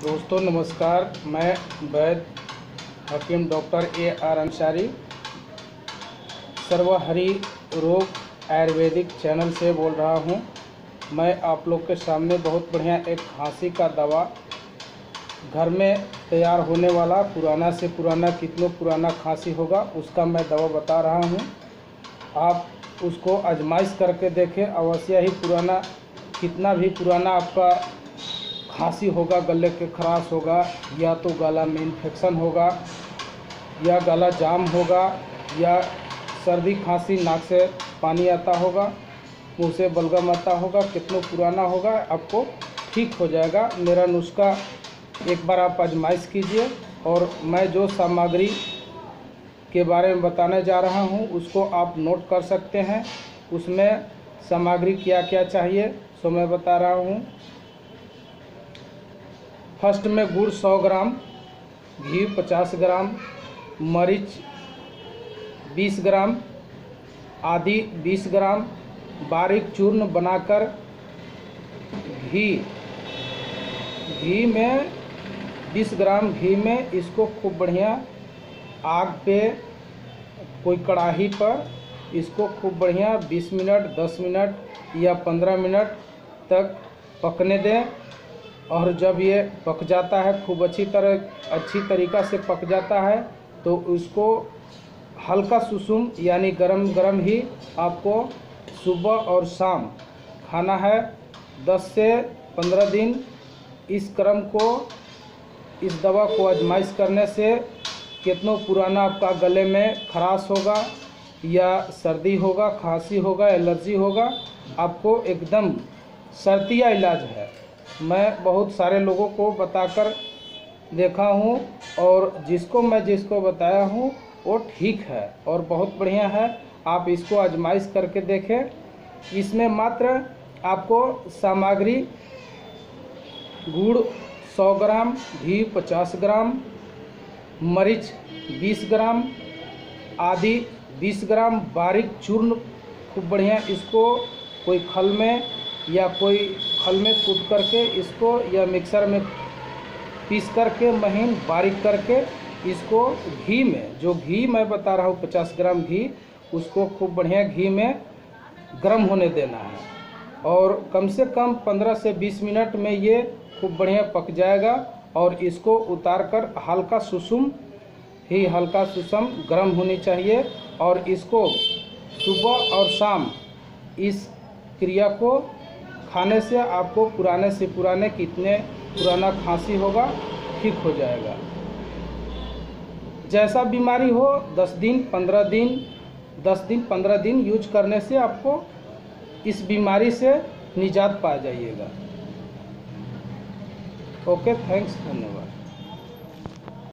दोस्तों नमस्कार। मैं वैद्य हकीम डॉक्टर AR अंसारी सर्वहरी रोग आयुर्वेदिक चैनल से बोल रहा हूं। मैं आप लोग के सामने बहुत बढ़िया एक खांसी का दवा घर में तैयार होने वाला, पुराना से पुराना, कितना पुराना खांसी होगा उसका मैं दवा बता रहा हूं। आप उसको आजमाइश करके देखें। अवश्य ही पुराना, कितना भी पुराना आपका खांसी होगा, गले के खराश होगा, या तो गला में इन्फेक्शन होगा, या गला जाम होगा, या सर्दी खांसी, नाक से पानी आता होगा, मुंह से बलगम आता होगा, कितना पुराना होगा आपको ठीक हो जाएगा। मेरा नुस्खा एक बार आप आजमाइश कीजिए। और मैं जो सामग्री के बारे में बताने जा रहा हूं उसको आप नोट कर सकते हैं। उसमें सामग्री क्या क्या चाहिए सो मैं बता रहा हूं। फर्स्ट में गुड़ 100 ग्राम, घी 50 ग्राम, मरीच 20 ग्राम, आदि 20 ग्राम, बारीक चूर्ण बनाकर घी में 20 ग्राम घी में इसको खूब बढ़िया आग पे, कोई कढ़ाई पर इसको खूब बढ़िया 20 मिनट, 10 मिनट या 15 मिनट तक पकने दें। और जब ये पक जाता है, खूब अच्छी तरीक़ा से पक जाता है, तो उसको हल्का सुसुम यानी गरम गरम ही आपको सुबह और शाम खाना है। 10 से 15 दिन इस क्रम को, इस दवा को आजमाइश करने से कितना पुराना आपका गले में खराश होगा, या सर्दी होगा, खांसी होगा, एलर्जी होगा, आपको एकदम सर्तिया इलाज है। मैं बहुत सारे लोगों को बताकर देखा हूँ, और जिसको बताया हूँ वो ठीक है और बहुत बढ़िया है। आप इसको आजमाइश करके देखें। इसमें मात्र आपको सामग्री गुड़ 100 ग्राम, घी 50 ग्राम, मरीच 20 ग्राम, आदि 20 ग्राम, बारीक चूर्ण खूब बढ़िया, इसको कोई खल में कूट करके इसको, या मिक्सर में पीस करके महीन बारीक करके इसको घी में, जो घी मैं बता रहा हूँ 50 ग्राम घी, उसको खूब बढ़िया घी में गर्म होने देना है। और कम से कम 15 से 20 मिनट में ये खूब बढ़िया पक जाएगा। और इसको उतार कर हल्का सुसुम गर्म होनी चाहिए। और इसको सुबह और शाम इस क्रिया को खाने से आपको पुराने से पुराने, कितने पुराना खांसी होगा ठीक हो जाएगा। जैसा बीमारी हो 10 दिन 15 दिन यूज करने से आपको इस बीमारी से निजात पा जाइएगा। ओके, थैंक्स, धन्यवाद।